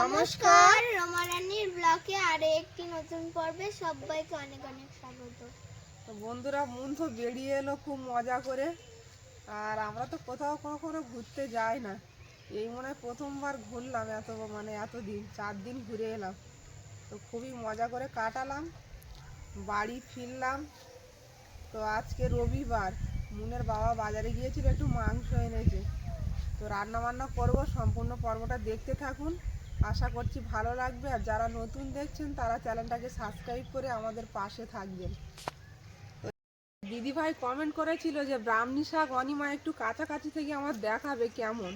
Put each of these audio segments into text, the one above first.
নমস্কার, রমারানীর ব্লগে আরে একটি নতুন পর্বে সবাইকে অনেক অনেক স্বাগত। তো বন্ধুরা, মন তো বেরিয়ে এলো খুব মজা করে। আর আমরা তো কোথাও কখনো ঘুরতে যাই না, এই মনে হয় প্রথমবার ঘুরলাম। এতদিন 4 দিন ঘুরে এলাম, তো খুবই মজা করে কাটালাম, বাড়ি ফিরলাম। তো আজকে রবিবার, মুনের বাবা বাজারে গিয়েছিল, একটু মাংস এনেছে। তো রান্না বান্না করবো, সম্পূর্ণ পর্বটা দেখতে থাকুন, আশা করছি ভালো লাগবে। আর যারা নতুন দেখছেন তারা চ্যানেলটাকে সাবস্ক্রাইব করে আমাদের পাশে থাকবেন। দিদিভাই কমেন্ট করেছিল যে ব্রাহ্মী শাক অনিমা একটু কাছাকাছি থেকে আমার দেখাবে কেমন।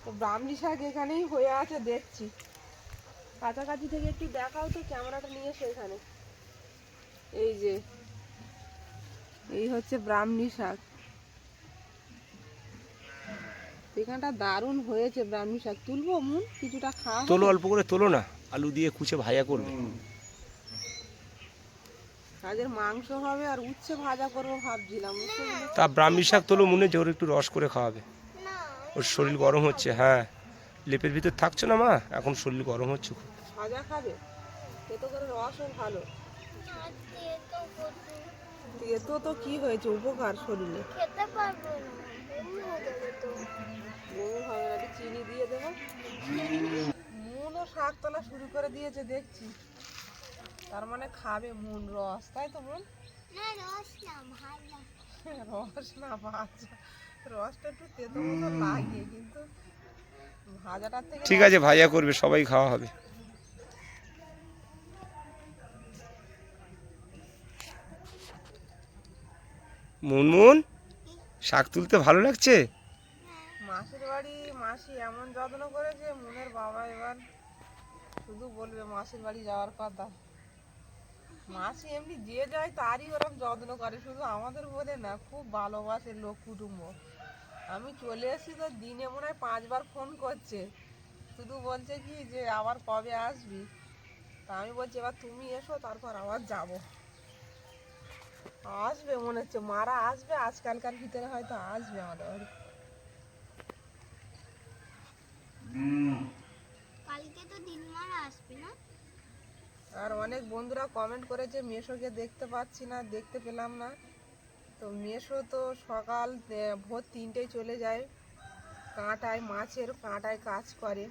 তো ব্রাহ্মী শাক এখানেই হয়ে আছে, দেখছি। কাছাকাছি থেকে একটু দেখাও তো, ক্যামেরাটা নিয়ে সেখানে। এই যে, এই হচ্ছে ব্রাহ্মী শাক। এখানটা দারুণ হয়েছে ব্রাহ্মী শাক। তুলবো মুন, কিছুটা খাওয়া তোলো, অল্প করে তোলো না, আলু দিয়ে কুচে ভাজা করবে। আজের মাংস হবে আর উচ্ছে ভাজা করবো ভাবছিলাম। তা ব্রাহ্মী শাক তোলো মনে, যে ওর একটু রস করে খাওয়াবে। ওর শরীর গরম হচ্ছে। হ্যাঁ, লেপের ভিতর থাকছো না মা, এখন শরীর গরম হচ্ছে খুব। ভাজা খাবে, এত করে রসও ভালো। এতো তো কি হয়েছে, উপকার শরীরে। খেতে পারবো না, বমি হয়ে যাবে তো। বমি হবে না, চিনি দিয়ে দেবো। মুনও শাক তোলা শুরু করে দিয়েছে দেখছি, তার মানে খাবে মুন রস, তাই তো মুন? না, রস না, ভাজা। রস না, ভাজা। রসটা একটু তেতো মতো লাগে, কিন্তু ভাজাটার থেকে ঠিক আছে, ভাজা করবে, সবাই খাওয়া হবে। মুনমুন, শাক তুলতে ভালো লাগছে? মাসির বাড়ি মাসি এমন যত্ন করেছে, মুনের বাবা এবার শুধু বলবে মাসির বাড়ি যাওয়ার কথা। মাসি এমনি যে যায় তারই ওরকম যত্ন করে, শুধু আমাদের বলে না, খুব ভালোবাসে লোক কুটুম্ব। আমি চলে এসেছি তো দিনে মনে হয় 5 বার ফোন করছে, শুধু বলছে কি যে আবার কবে আসবি। তা আমি বলছি এবার তুমি এসো, তারপর আবার যাব। আসবে মনে হচ্ছে, মারা আসবে আজকালকার ভিতরে, হয়তো আসবে আমাদের বাড়ি। কালকে তো দিনমারা আসবে না? আর অনেক বন্ধুরা কমেন্ট করেছে মেশোকে দেখতে পাচ্ছি না, দেখতে পেলাম না। তো মেশো তো সকাল ভোর 3টেয় চলে যায়, কাঁটায়, মাছের কাঁটায় কাজ করে।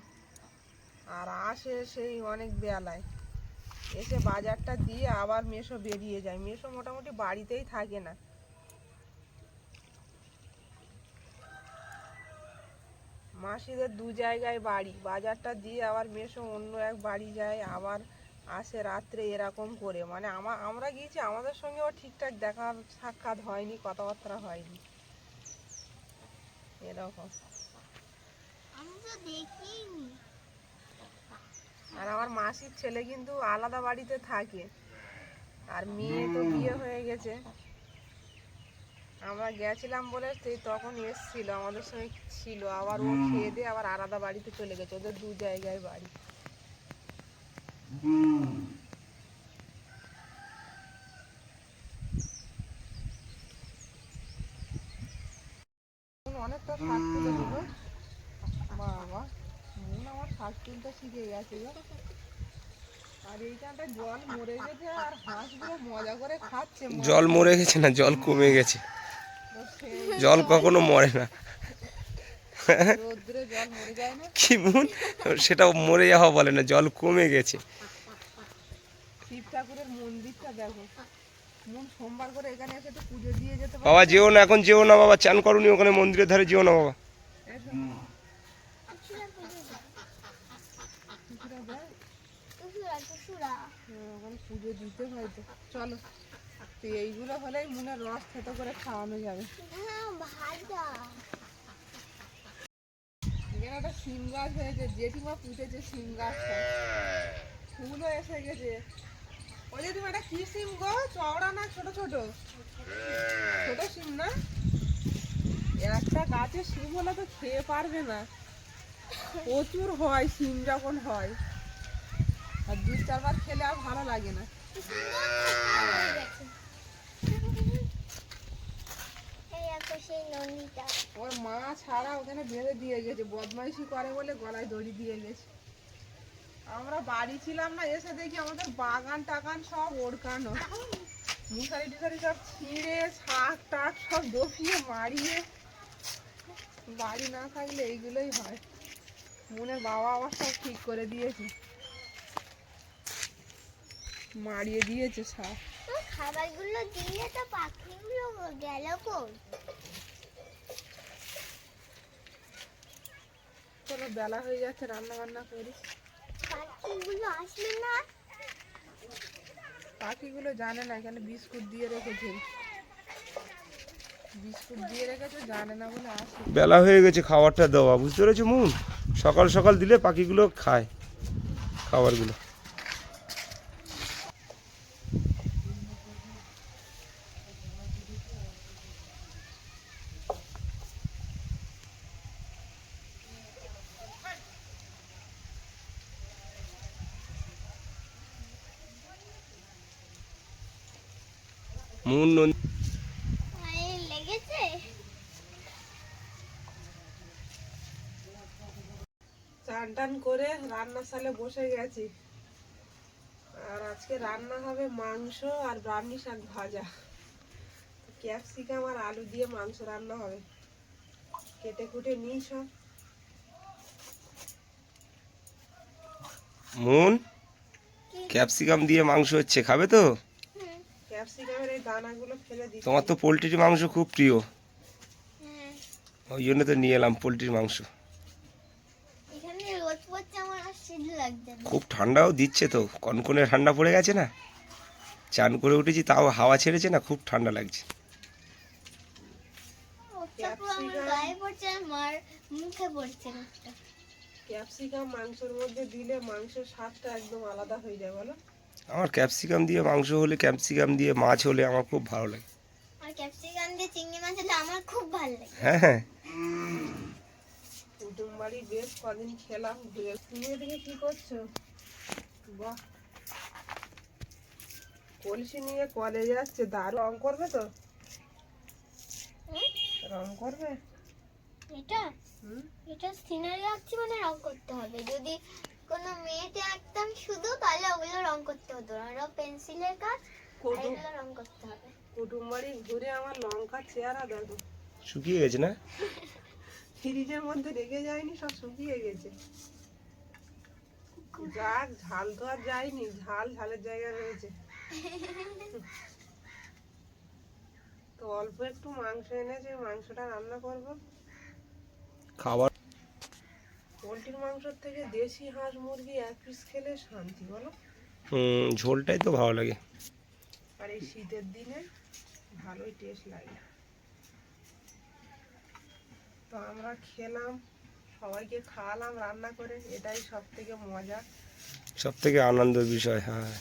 আর আসে সেই অনেক বেলায়, এসে বাজারটা দিয়ে আবার মেশো বেরিয়ে যায়। মেশো মোটামুটি বাড়িতেই থাকে না। মাসিদের 2 জায়গায় বাড়ি, বাজারটা দিয়ে আবার মেশো অন্য এক বাড়ি যায়, আবার আসে রাত্রে, এরকম করে। মানে আমরা গিয়েছি, আমাদের সঙ্গেও ঠিকঠাক দেখা সাক্ষাৎ হয়নি, কথাবার্তা হয়নি, এরকম। আমি তো দেখিনি। আর আমার মাসির ছেলে কিন্তু আলাদা বাড়িতে থাকে, আর মেয়ে তো বিয়ে হয়ে গেছে। আমরা গেছিলাম বলে সেই তখন এসছিল, আমাদের সঙ্গে ছিল, আবার ও খেয়ে দিয়ে আবার আলাদা বাড়িতে চলে গেছে। ওদের 2 জায়গায় বাড়ি। অনেকটা শাক তুলে দিল বাবা, মন আমার শাক তুলতে শিখে গেছে গো। আর এইখানটা জল মরে গেছে, আর হাঁসগুলো মজা করে খাচ্ছে। জল মরে গেছে না, জল কমে গেছে। জল কখনো মরে না। রোদ্রে জল মরে যায় না। কি মুন, সেটা মরে যাওয়া বলে না, জল কমে গেছে। শিব ঠাকুরের মন্দিরটা দেখো, মন সোমবার করে এখানে এসে তো পুজো দিয়ে যেতে পারে। বাবা যেও না, এখন যেও না বাবা, চান করুনি ওখানে মন্দিরের ধারে, যেও না বাবা। ওখানে পুজো দিতে হয় তো, চলো। তো এইগুলো হলেই মনের রস থেতো করে খাওয়ানো যাবে। এখানে একটা শিম গাছ হয়েছে, জেঠিমা পুঁতেছে শিম গাছটা, ফুলও এসে গেছে। ওই জেঠিমা, এটা কি শিম গো, চওড়া না ছোট ছোট? ছোট শিম না? একটা গাছে শিম হলে তো খেয়ে পারবে না, প্রচুর হয় শিম যখন হয়। আর 2-4 বার খেলে আর ভালো লাগে না। ওর মা ছাড়া ওখানে বেঁধে দিয়ে গেছে, বদমাইশি করে বলে গলায় দড়ি দিয়ে গেছে। আমরা বাড়ি ছিলাম না, এসে দেখি আমাদের বাগান টাগান সব ওড়কানো, মুসারি টুসারি সব ছিঁড়ে শাক টাক সব দপিয়ে মারিয়ে। বাড়ি না থাকলে এইগুলোই হয়। মনে বাবা আবার সব ঠিক করে দিয়েছে, মারিয়ে দিয়েছে সব। খাবারগুলো দিয়ে তো পাখিগুলো গেল কোন? চলো বেলা হয়ে যাচ্ছে, রান্না বান্না করি। পাখিগুলো আসবে না? পাখিগুলো জানে না এখানে বিস্কুট দিয়ে রেখেছে, বিস্কুট দিয়ে রেখেছে, জানে না বলে আসে। বেলা হয়ে গেছে, খাবারটা দেওয়া, বুঝতে পেরেছো মুন? সকাল সকাল দিলে পাখিগুলো খায় খাবারগুলো। মুন লেগেছে। চান টান করে রান্নার সালে বসে গেছি। আর আজকে রান্না হবে মাংস আর ব্রাহ্মী শাক ভাজা। ক্যাপসিকাম আর আলু দিয়ে মাংস রান্না হবে। কেটে কুটে নিই সব। মুন, ক্যাপসিকাম দিয়ে মাংস হচ্ছে, খাবে তো? ক্যাপসিকামের এই দানাগুলো ফেলে দিই। তোমার তো পোলট্রির মাংস খুব প্রিয়, হ্যাঁ, ওই জন্য তো নিয়ে এলাম পোলট্রির মাংস। এখানে রোদ পড়ছে, আমার আর শীত লাগছে না। খুব ঠান্ডাও দিচ্ছে তো, কনকনে ঠান্ডা পড়ে গেছে না, চান করে উঠেছি তাও হাওয়া ছেড়েছে না, খুব ঠান্ডা লাগছে। রোদটা পুরো আমার গায়ে পড়ছে, আর মার মুখে পড়ছে রোদটা। ক্যাপসিকাম মাংসের মধ্যে দিলে মাংসের স্বাদটা একদম আলাদা হয়ে যায় বলো। আমার ক্যাপসিকাম দিয়ে মাংস হলে, ক্যাপসিকাম দিয়ে মাছ হলে আমার খুব ভালো লাগে। আর ক্যাপসিকাম দিয়ে চিংড়ি মাছ হলে আমার খুব ভালো লাগে। হ্যাঁ হ্যাঁ। কুটুম বাড়ি বেশ কদিন খেলাম ঘুরে। তুমি এদিকে কি করছো? বাহ, কলসি নিয়ে কলে যাচ্ছে, দারুণ। রং করবে তো? হুম? রং করবে? এটা হুম, এটা সিনারি আঁকছি মানে রং করতে হবে। যদি কোনো মেয়েতে আঁকতাম শুধু, তাহলে ওগুলো রং করতে হতো না, ওরা পেন্সিলের কাজ, আর কুটুম এগুলো রং করতে হবে। কুটুম বাড়ি ঘুরে আমার লঙ্কার চেহারা দেখো, শুকিয়ে গেছে না? ফ্রিজের মধ্যে রেখে যায়নি, সব শুকিয়ে গেছে। যাক, ঝাল তো আর যায়নি, ঝাল ঝালের জায়গায় রয়েছে। তো অল্প একটু মাংস এনেছে, মাংসটা রান্না করব। খাবার পোলট্রির মাংসের থেকে দেশি হাঁস মুরগি এক পিস খেলে শান্তি বলো। ঝোলটাই তো ভালো লাগে। আর এই শীতের দিনে ভালোই টেস্ট লাগে। তো আমরা খেলাম, সবাইকে খাওয়ালাম রান্না করে, এটাই সব থেকে মজা। সব থেকে আনন্দের বিষয়। হ্যাঁ,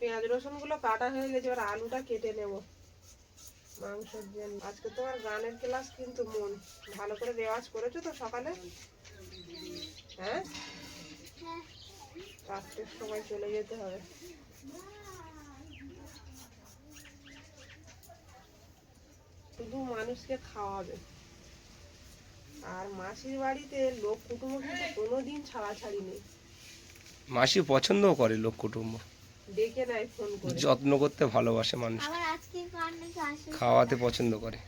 পেঁয়াজ রসুন গুলো কাটা হয়ে গেছে, এবার আলুটা কেটে নেব মাংসের জন্য। আজকে তোমার গানের ক্লাস কিন্তু মন, ভালো করে রেওয়াজ করেছো তো সকালে? হ্যাঁ, হ্যাঁ, 4টের সময় চলে যেতে হবে। শুধু মানুষকে খাওয়াবে। আর মাসির বাড়িতে লোক কুটুম্ব কিন্তু কোনোদিন ছাড়াছাড়ি নেই। মাসি পছন্দও করে লোক কুটুম্ব, ডেকে নেয় ফোন করে। যত্ন করতে ভালোবাসে মানুষ, আবার আজকে কার নাকি আসে। খাওয়াতে পছন্দ করে।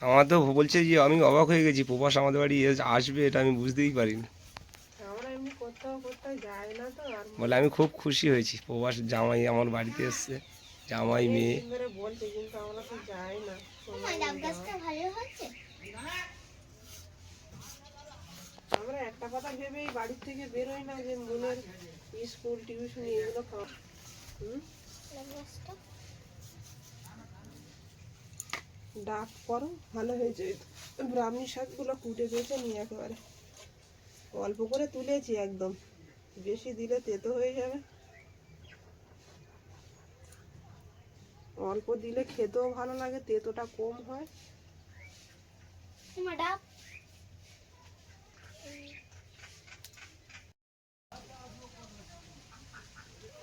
আমার তো বলছে যে আমি অবাক হয়ে গেছি, প্রবাস আমাদের বাড়ি আসবে, এটা আমি বুঝতেই পারিনি। আমরা এমনি কোথাও কোথাও যাই না তো। আর বলে আমি খুব খুশি হয়েছি, প্রবাস জামাই আমার বাড়িতে এসছে, জামাই মেয়ে। অনেকদিন ধরে বলছে, কিন্তু আমরা তো যাই না। আমার ডাব গাছটা ভালো হচ্ছে। আমরা একটা কথা ভেবেই বাড়ির থেকে বেরোই না, যে মনের স্কুল টিউশন এগুলো খাওয়া। ডাব গাছটা ডাক করো, ভালো হয়েছে। ব্রাহ্মী শাকগুলো কুটে বেছে নিয়ে একেবারে অল্প করে তুলেছি, একদম বেশি দিলে তেতো হয়ে যাবে। অল্প দিলে খেতেও ভালো লাগে, তেতোটা কম হয়। তোমার ডাব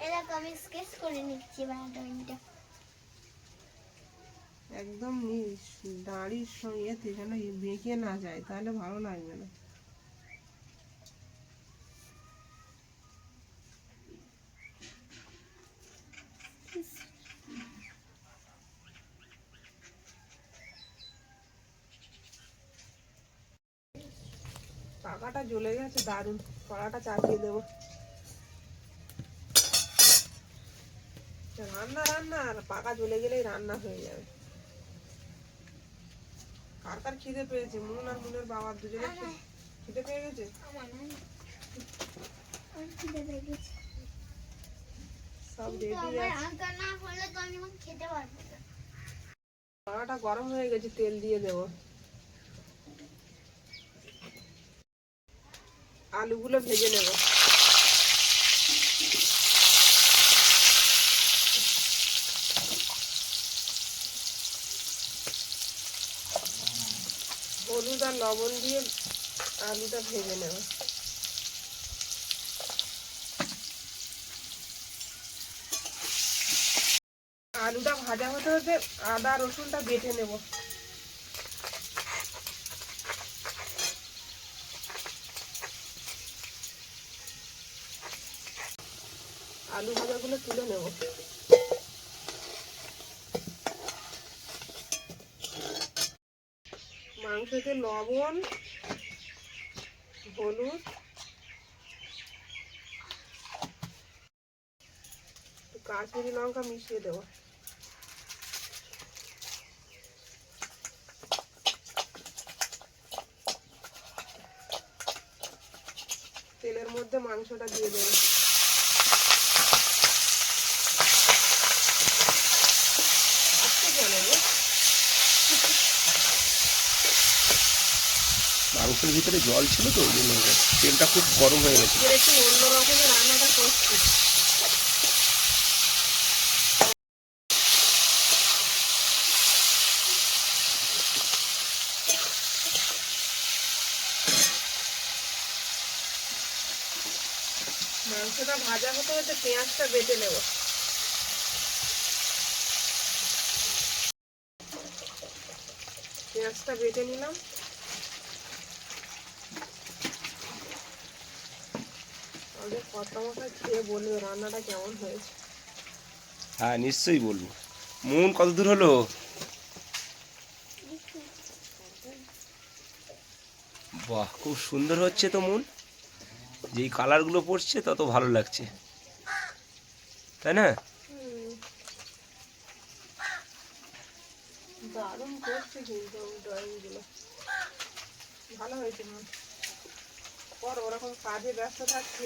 এরকম আমি স্কেচ করে নিচ্ছি বানাটা। একদম দাঁড়ির সঙ্গে যেন বেঁকে না যায়, তাহলে ভালো লাগবে না। পাকাটা জ্বলে গেছে দারুণ, কড়াটা চাপিয়ে দেবো। রান্না রান্না আর পাকা জ্বলে গেলেই রান্না হয়ে যাবে। কার কার খিদে পেয়েছে? মুন আর মুনের বাবার দুজনে খিদে পেয়ে গেছে। সব রেডি আছে। কড়াটা গরম হয়ে গেছে, তেল দিয়ে দেবো। আলুগুলো ভেজে নেব। হলুদ আর লবণ দিয়ে আলুটা ভেজে নেব। আলুটা ভাজা হতে হতে আদা রসুনটা বেটে নেব। আলু ভাজাগুলো তুলে নেব। মাংসতে লবণ, হলুদ, কাশ্মীরি লঙ্কা মিশিয়ে দেবো। তেলের মধ্যে মাংসটা দিয়ে দেবো। মাংসের ভিতরে জল ছিল তো ওই জন্য তেলটা খুব গরম হয়ে গেছে। একটু অন্য রকমের রান্নাটা করছি। মাংসটা ভাজা হতে হতে পেঁয়াজটা বেটে নেব। পেঁয়াজটা বেটে নিলাম। আমাদের কর্তা মশাই খেয়ে বলবে রান্নাটা কেমন হয়েছে। হ্যাঁ নিশ্চয়ই বলবো। মন কত দূর হলো? বাহ, খুব সুন্দর হচ্ছে তো মন। যেই কালারগুলো পড়ছে তত ভালো লাগছে, তাই না? দারুণ করছে কিন্তু ড্রয়িংগুলো ভালো হয়েছে। মন পর ওরকম কাজে ব্যস্ত থাকছি।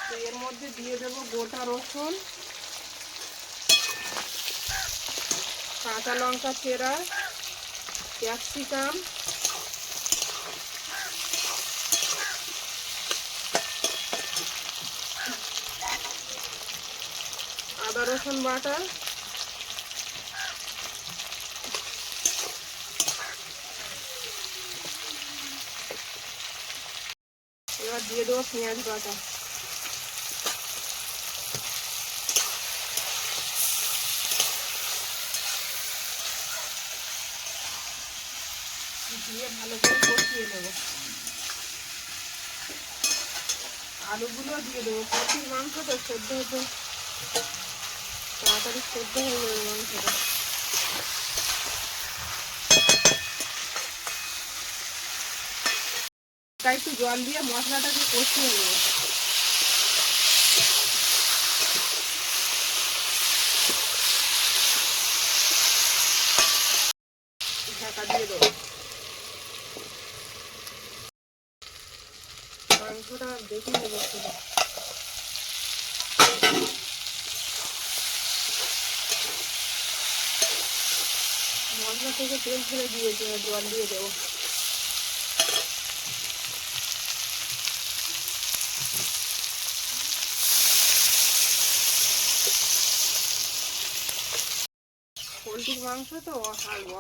তো এর মধ্যে দিয়ে দেবো গোটা রসুন, কাঁচা লঙ্কা চেরা, ক্যাপসিকাম, আদা রসুন বাটা, এবার দিয়ে দেবো পেঁয়াজ বাটা। দিয়ে ভালো করে কষিয়ে নেব। আলুগুলো দিয়ে দেবো। কষির মাংস তো সেদ্ধ হতে তাড়াতাড়ি সেদ্ধ হয়ে যাবে মাংসটা। তাই একটু জল দিয়ে মশলাটাকে কষিয়ে নেব। ঢাকা দিয়ে দেবো। মাংসটা দেখে নেবো। মশলা থেকে তেল ছেড়ে দিয়েছি, জল দিয়ে দেবো। পোলট্রির মাংস তো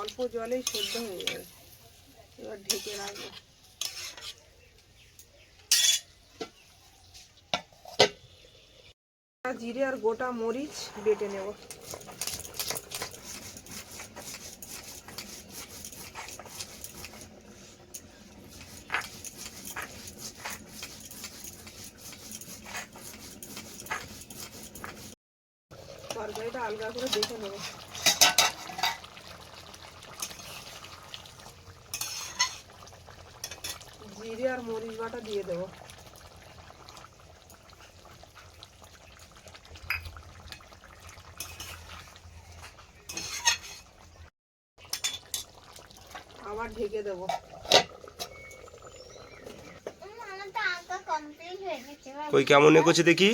অল্প জলেই সেদ্ধ হয়ে যাবে। এবার ঢেকে রাখবো। জিরে আর গোটা মরিচ বেটে নেব। তরকারিটা আলগা করে বেটে নেব। জিরে আর মরিচ বাটা দিয়ে দেবো। আবার ঢেকে দেবো। আমার তো আঁকা কমপ্লিট হয়ে গেছে। কই কেমন এগোচ্ছে দেখি?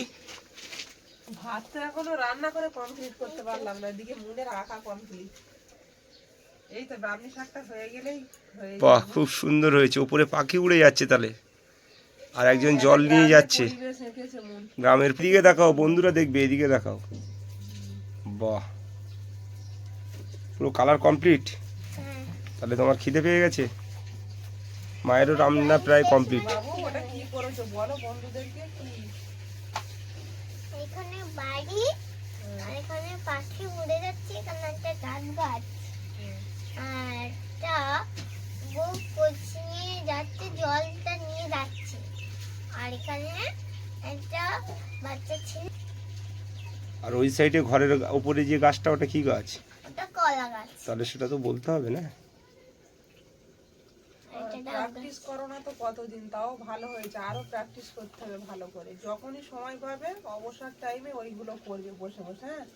ভাত তো এখনো রান্না করে কমপ্লিট করতে পারলাম না, এদিকে মুনের আঁকা কমপ্লিট। এই তো ব্রাহ্মী শাকটা হয়ে গেলেই হয়ে বাহ, যাবে। খুব সুন্দর হয়েছে। উপরে পাখি উড়ে যাচ্ছে তাহলে, আর একজন জল নিয়ে যাচ্ছে। পরিবেশ এঁকেছে মন। গ্রামের দিকে দেখাও, বন্ধুরা দেখবে, এদিকে দেখাও। বাহ, পুরো কালার কমপ্লিট। হ্যাঁ। তাহলে তোমার খিদে পেয়ে গেছে। মায়েরও রান্না প্রায় কমপ্লিট। বাবু ওটা কি করেছো বলো বন্ধুদেরকে কি? এখানে বাড়ি আর এখানে পাখি উড়ে যাচ্ছে, এখানে একটা গাছ গাছ আর একটা বউ কচি নিয়ে যাচ্ছে, জলটা নিয়ে যাচ্ছে। আর এখানে একটা বাচ্চা ছেলে, আর ওই সাইডে ঘরের উপরে যে গাছটা, ওটা কি গাছ? ওটা কলা গাছ। তাহলে সেটা তো বলতে হবে না। এটা ডাব গাছ। প্র্যাকটিস করো না তো কতদিন, তাও ভালো হয়েছে। আরো প্র্যাকটিস করতে হবে ভালো করে। যখনই সময় পাবে অবসর টাইমে ওইগুলো করবে বসে বসে, হ্যাঁ?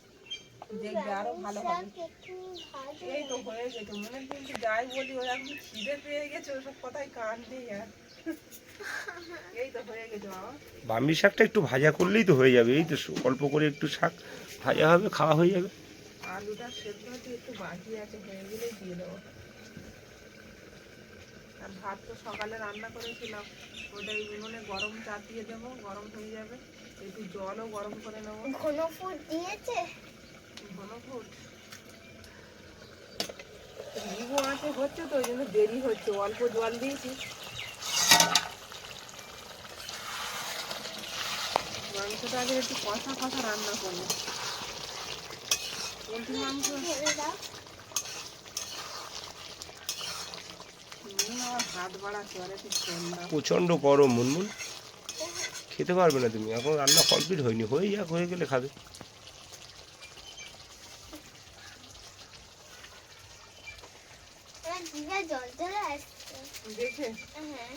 দেখবে আরো ভালো হবে। শাক এক্ষুনি ভাজা। এই তো হয়ে গেছে মনে, কিন্তু যাই বলি ওই এখন খিদে পেয়ে গেছে, ওসব কথাই কান নেই আর। এই তো হয়ে গেছে বাবা। বাম্বি শাকটা একটু ভাজা করলেই তো হয়ে যাবে। এই তো অল্প করে একটু শাক ভাজা হবে, খাওয়া হয়ে যাবে। আলুটা সেদ্ধ হতে একটু বাকি আছে, হয়ে গেলেই দিয়ে দেবো। আর ভাত তো সকালে রান্না করেছিলাম, ওটাই উনুনে গরম চাপিয়ে দেবো, গরম হয়ে যাবে। একটু জলও গরম করে নেবো। ঘন ফুট দিয়েছে। ঘন ফুট লিবু আছে হচ্ছে তো, ওই জন্য দেরি হচ্ছে। অল্প জল দিয়েছি। মাংসটা আগে একটু কষা কষা রান্না করবো। পোলট্রি মাংস ঢেলে দাও। আবার হাত বাড়াচ্ছে, আর একটু ঠান্ডা। প্রচণ্ড গরম মুনমুন, খেতে পারবে না তুমি। এখন রান্না কমপ্লিট হয়নি, হয়ে যাক, হয়ে গেলে খাবে। আমার জিভে জল চলে আসছে। দেখে হ্যাঁ।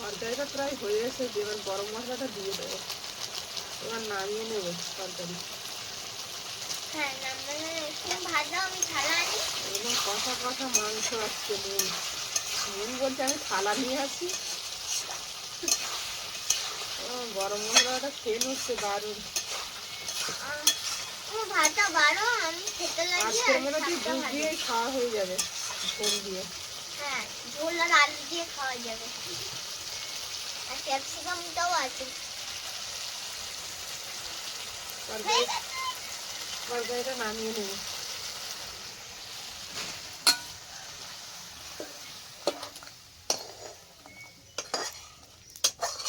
তরকারিটা প্রায় হয়ে এসেছে, এবার গরম মশলাটা দিয়ে দেবো। এবার নামিয়ে নেবো তরকারি। হ্যাঁ, নামানো একটু ভাজা, আমি থালা আনি। একদম কষা কষা মাংস আসছে। মন বলছে আমি থালা নিয়ে আসি। গরম মশলাটা সেন হচ্ছে দারুণ। ও ভাতটা বাড়ো, আমি খেতে লাগি। আজকের মনে হচ্ছে দুধ দিয়ে খাওয়া হয়ে যাবে, ঝোল দিয়ে। হ্যাঁ, ঝোল আর আলু দিয়ে খাওয়া যাবে। আর ক্যাপসিকামটাও আছে। হয়ে গেছে। তরকারিটা নামিয়ে নেব।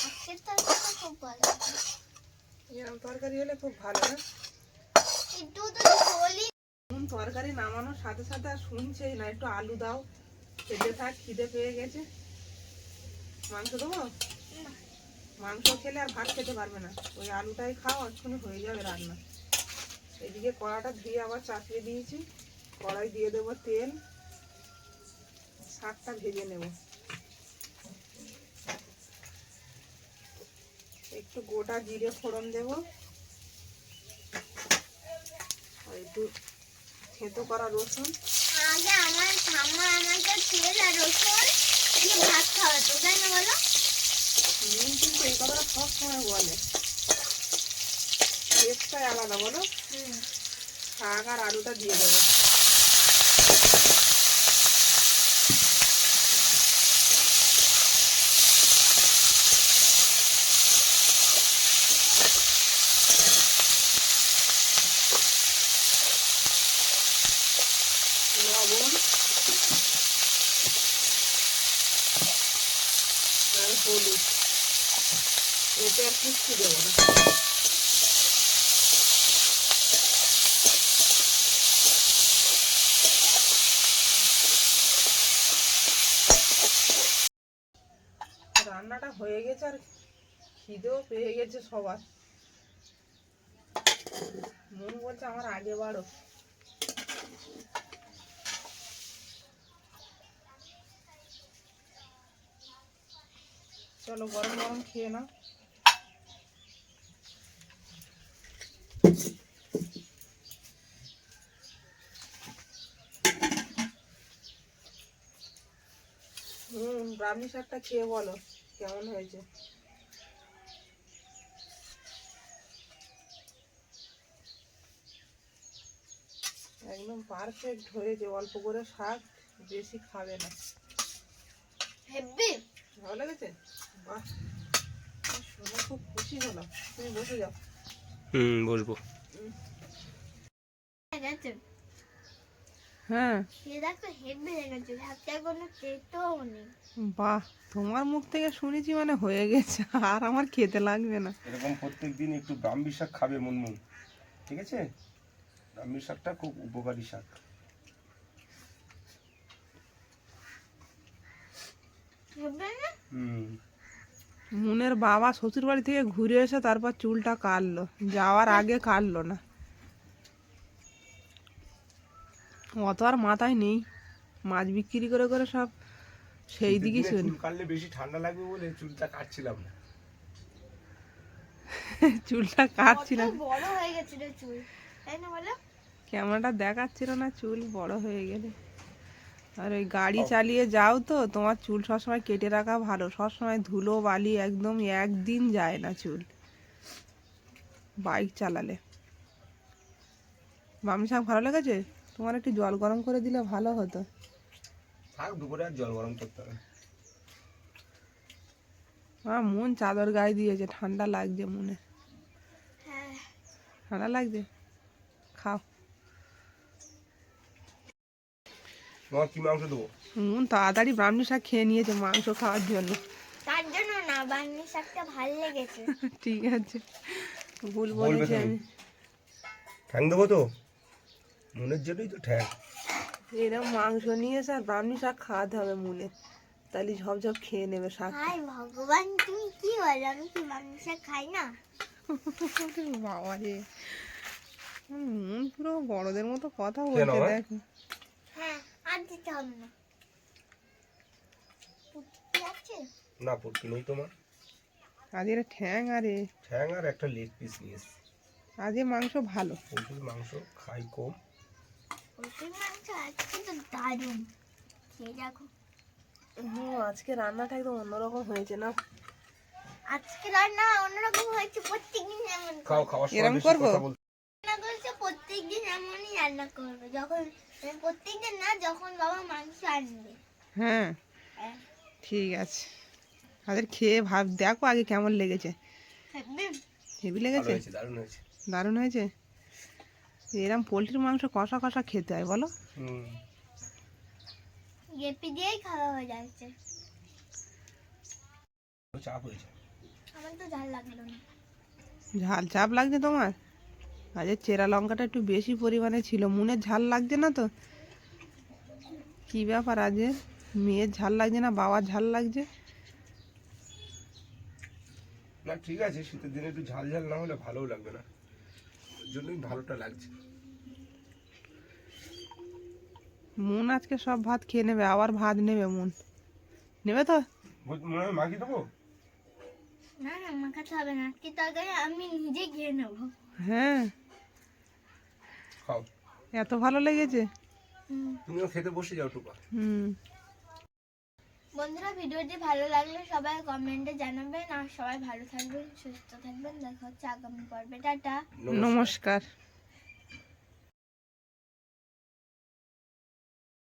আজকের তরকারিটা খুব ভালো। এরকম তরকারি হলে খুব ভালো, না? একটু তো ঝোলই। তরকারি নামানোর সাথে সাথে আর শুনছেই না, একটু আলু দাও, খেতে থাক, খিদে পেয়ে গেছে। মাংস দেবো? মাংস খেলে আর ভাত খেতে পারবে না, ওই আলুটাই খাও, এক্ষুনি হয়ে যাবে রান্না। এদিকে কড়াটা ধুয়ে আবার চাপিয়ে দিয়েছি। কড়াই দিয়ে দেবো তেল, শাকটা ভেজে নেব। একটু গোটা জিরে ফোড়ন দেব, আর একটু থেঁতো করা রসুন। আগে আমার ঠাম্মা আমাকে তেল আর রসুন দিয়ে ভাত খাওয়াতো, তাই না বলো? নুন কিন্তু এই কথাটা সবসময় বলে, টেস্টটাই আলাদা, বলো? শাক আর আলুটা দিয়ে দেবো। লবণ আর হলুদ। কিচ্ছু দেবো না। রান্নাটা হয়ে গেছে আর খিদেও পেয়ে গেছে সবার। মন বলছে আমার আগে বাড়ো। চলো গরম গরম খেয়ে নাও। ব্রাহ্মী শাকটা খেয়ে বলো কেমন হয়েছে। একদম পারফেক্ট হয়েছে, অল্প করে শাক, বেশি খাবে না। হেব্বি ভালো লেগেছে? বাহ, শুনে খুব খুশি হলাম। তুমি বসে যাও। বলবো। গেছে হ্যাঁ, খেয়ে দেখো হেব্বি লেগেছে, ভাতটা কোনো খেতেও নেই। বাহ, তোমার মুখ থেকে শুনেছি মানে হয়ে গেছে, আর আমার খেতে লাগবে না। এরকম প্রত্যেকদিন একটু ব্রাহ্মী শাক খাবে মুনমুন, ঠিক আছে? ব্রাহ্মী শাকটা খুব উপকারী শাক। হেব্বি না? মুনের বাবা শ্বশুর বাড়ি থেকে ঘুরে এসে তারপর চুলটা কাটলো, যাওয়ার আগে কাটলো না। অত আর মাথায় নেই, মাছ বিক্রি করে করে সব সেই দিকেই শুনি। চুল কাটলে বেশি ঠান্ডা লাগবে বলে চুলটা কাটছিলাম না। চুলটা কাটছিলাম, কত বড় হয়ে গেছে রে চুল, তাই না বলো? ক্যামেরাটা দেখাচ্ছিল না চুল বড় হয়ে গেলে। আর ওই গাড়ি চালিয়ে যাও তো, তোমার চুল সবসময় কেটে রাখা ভালো, সবসময় ধুলো বালি একদম একদিন যায় না চুল বাইক চালালে। ব্রাহ্মী শাক ভালো লেগেছে? তোমার একটু জল গরম করে দিলে ভালো হতো। থাক, দুপুরে আর জল গরম করতে হবে। আমার মন চাদর গায়ে দিয়েছে, ঠান্ডা লাগছে মনে। হ্যাঁ ঠান্ডা লাগছে, খাও। তোমার কি মাংস দেবো? মন তাড়াতাড়ি ব্রাহ্মী শাক খেয়ে নিয়েছে মাংস খাওয়ার জন্য। তার জন্য না, বান্নি শাকটা ভাল লেগেছে। ঠিক আছে, ভুল বলবে বলেছি তুমি। আমি। ঠ্যাং দেবো তো? মনের জন্যই তো ঠ্যাং। এরকম মাংস নিয়ে এসে আর ব্রাহ্মী শাক খাওয়াতে হবে মুনে, তাহলে ঝপঝপ খেয়ে নেবে শাক। হাই ভগবান, তুমি কি বলো, আমি কি বান্নি শাক খাই না? বাবা রে, মন পুরো বড়দের মতো কথা কেন, বলছে। হ্যাঁ? দেখো, হ্যাঁ, আর দিতে হবে না। পুটকি আছে? না, পড়তে নেই তোমার। আজ এর ঠ্যাং আরে, ঠ্যাং আর একটা লেগ পিস নিয়ে এসছি। আজ এর মাংস ভালো। পোলট্রির মাংস খাই কম। পুটকির মাংস আজকে তো দারুণ, খেয়ে দেখো। আজকে রান্নাটা একদম অন্যরকম হয়েছে না? আজকে রান্না অন্যরকম হয়েছে, প্রত্যেকদিন এমন খাও, খাওয়ার সময় এরম বেশি করবো? কথা বলতে। রান্না করছে, প্রত্যেকদিন এমনই রান্না করবে। যখন প্রত্যেকদিন না, যখন বাবা মাংস আনবে। হ্যাঁ, হ্যাঁ। ঠিক আছে। তাদের খেয়ে ভাব দেখো আগে কেমন লেগেছে। হেব্বি। হেভি ভালো লেগেছে? হয়েছে, দারুণ হয়েছে। দারুণ হয়েছে। এরম পোলট্রির মাংস কষা কষা খেতে হয় বলো? গেপি দিয়েই খাওয়া হয়ে যাচ্ছে। চাপ হয়েছে। আমার তো ঝাল লাগলো না। ঝাল চাপ লাগছে তোমার? আজ চেরা লঙ্কাটা একটু বেশি পরিমাণে ছিল, মুনের ঝাল লাগছে না তো? কি ব্যাপার, আজ মেয়ের ঝাল লাগছে না, বাবার ঝাল লাগছে? না ঠিক আছে, শীতের দিনে একটু ঝাল ঝাল না হলে ভালোও লাগবে না, ওই জন্যই ভালোটা লাগছে। মুন আজকে সব ভাত খেয়ে নেবে, আবার ভাত নেবে মুন, নেবে তো? মনে হয় মাখিয়ে দেবো? না না, মাখাতে হবে না, কি তরকারি আমি নিজে খেয়ে নেবো। হ্যাঁ, খাও। এত ভালো লেগেছে। তুমিও খেতে বসে যাও টুপা। বন্ধুরা, ভিডিওটি ভালো লাগলে সবাই কমেন্টে জানাবেন, আর সবাই ভালো থাকবেন, সুস্থ থাকবেন। দেখা হচ্ছে আগামী পর্বে। টাটা। নমস্কার।